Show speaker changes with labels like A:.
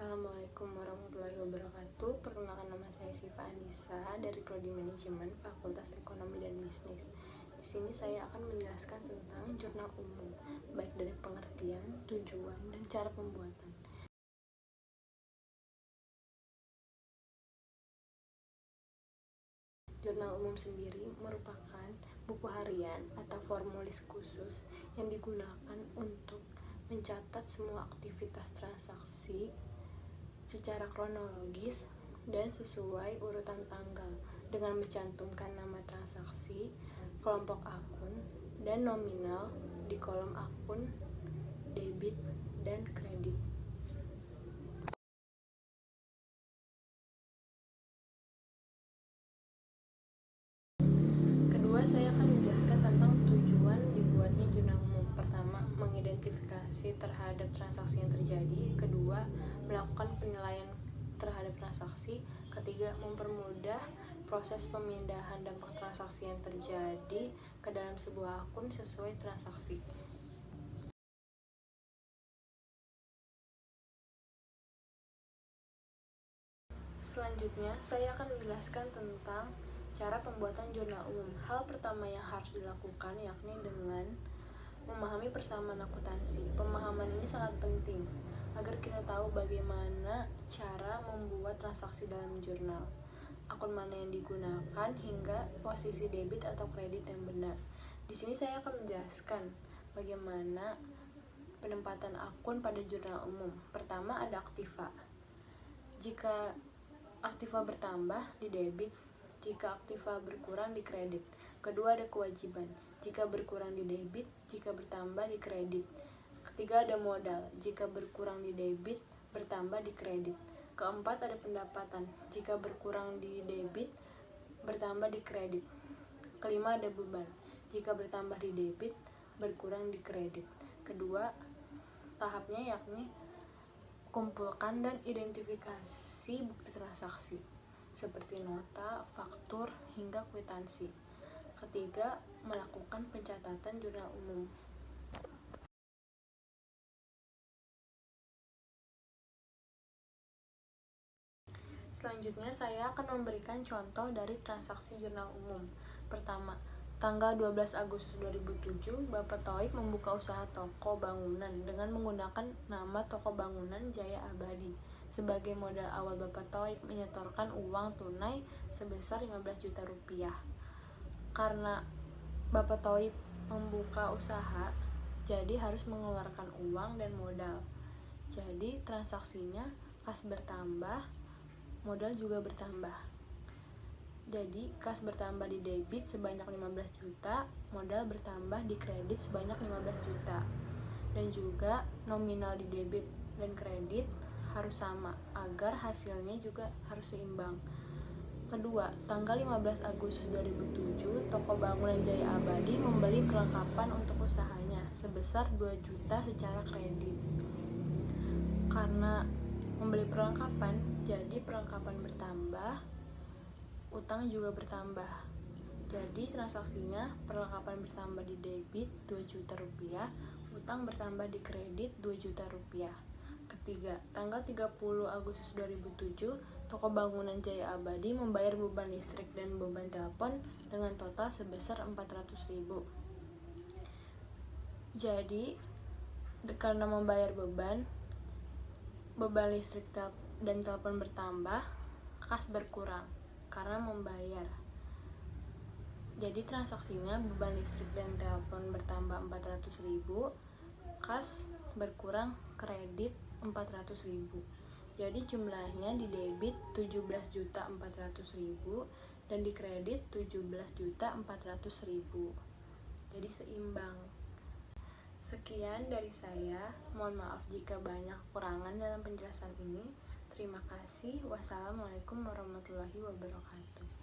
A: Assalamualaikum warahmatullahi wabarakatuh. Perkenalkan, nama saya Siva Anissa dari Prodi Manajemen Fakultas Ekonomi dan Bisnis. Di sini saya akan menjelaskan tentang jurnal umum, baik dari pengertian, tujuan, dan cara pembuatan. Jurnal umum sendiri merupakan buku harian atau formulis khusus yang digunakan untuk mencatat semua aktivitas transaksi secara kronologis dan sesuai urutan tanggal dengan mencantumkan nama transaksi, kelompok akun, dan nominal di kolom akun debit dan kredit. Kedua, saya akan menjelaskan tentang tujuan dibuatnya jurnal umum. Pertama, mengidentifikasi terhadap transaksi yang terjadi. Kedua, melakukan penilaian terhadap transaksi. Ketiga, mempermudah proses pemindahan dampak transaksi yang terjadi ke dalam sebuah akun sesuai transaksi. Selanjutnya, saya akan menjelaskan tentang cara pembuatan jurnal umum. Hal pertama yang harus dilakukan yakni dengan memahami persamaan akuntansi. Pemahaman ini sangat penting agar kita tahu bagaimana cara membuat transaksi dalam jurnal, akun mana yang digunakan, hingga posisi debit atau kredit yang benar. Di sini saya akan menjelaskan bagaimana penempatan akun pada jurnal umum. Pertama, ada aktiva. Jika aktiva bertambah, di debit. Jika aktiva berkurang, di kredit. Kedua, ada kewajiban. Jika berkurang, di debit. Jika bertambah, di kredit. Ketiga, ada modal. Jika berkurang di debit, bertambah di kredit. Keempat, ada pendapatan. Jika berkurang di debit, bertambah di kredit. Kelima, ada beban. Jika bertambah di debit, berkurang di kredit. Kedua, tahapnya yakni kumpulkan dan identifikasi bukti transaksi seperti nota, faktur, hingga kwitansi. Ketiga, melakukan pencatatan jurnal umum. Selanjutnya, saya akan memberikan contoh dari transaksi jurnal umum. Pertama, tanggal 12 Agustus 2007, Bapak Thoib membuka usaha toko bangunan dengan menggunakan nama toko bangunan Jaya Abadi. Sebagai modal awal, Bapak Thoib menyetorkan uang tunai sebesar 15 juta rupiah. Karena Bapak Thoib membuka usaha, jadi harus mengeluarkan uang dan modal. Jadi transaksinya kas bertambah, modal juga bertambah. Jadi kas bertambah di debit sebanyak 15 juta, modal bertambah di kredit sebanyak 15 juta. Dan juga nominal di debit dan kredit harus sama agar hasilnya juga harus seimbang. Kedua, tanggal 15 Agustus 2007, toko bangunan Jaya Abadi membeli perlengkapan untuk usahanya sebesar 2 juta secara kredit. Karena membeli perlengkapan, jadi perlengkapan bertambah, utang juga bertambah. Jadi transaksinya perlengkapan bertambah di debit 2 juta rupiah, utang bertambah di kredit 2 juta rupiah. Ketiga, tanggal 30 Agustus 2007, toko bangunan Jaya Abadi membayar beban listrik dan beban telepon dengan total sebesar 400.000. Jadi karena membayar beban listrik dan telepon bertambah, kas berkurang karena membayar. Jadi transaksinya beban listrik dan telepon bertambah 400.000, kas berkurang, kredit 400.000. Jadi jumlahnya di debit 17.400.000 dan di kredit 17.400.000. Jadi seimbang. Sekian dari saya, mohon maaf jika banyak kekurangan dalam penjelasan ini. Terima kasih. Wassalamualaikum warahmatullahi wabarakatuh.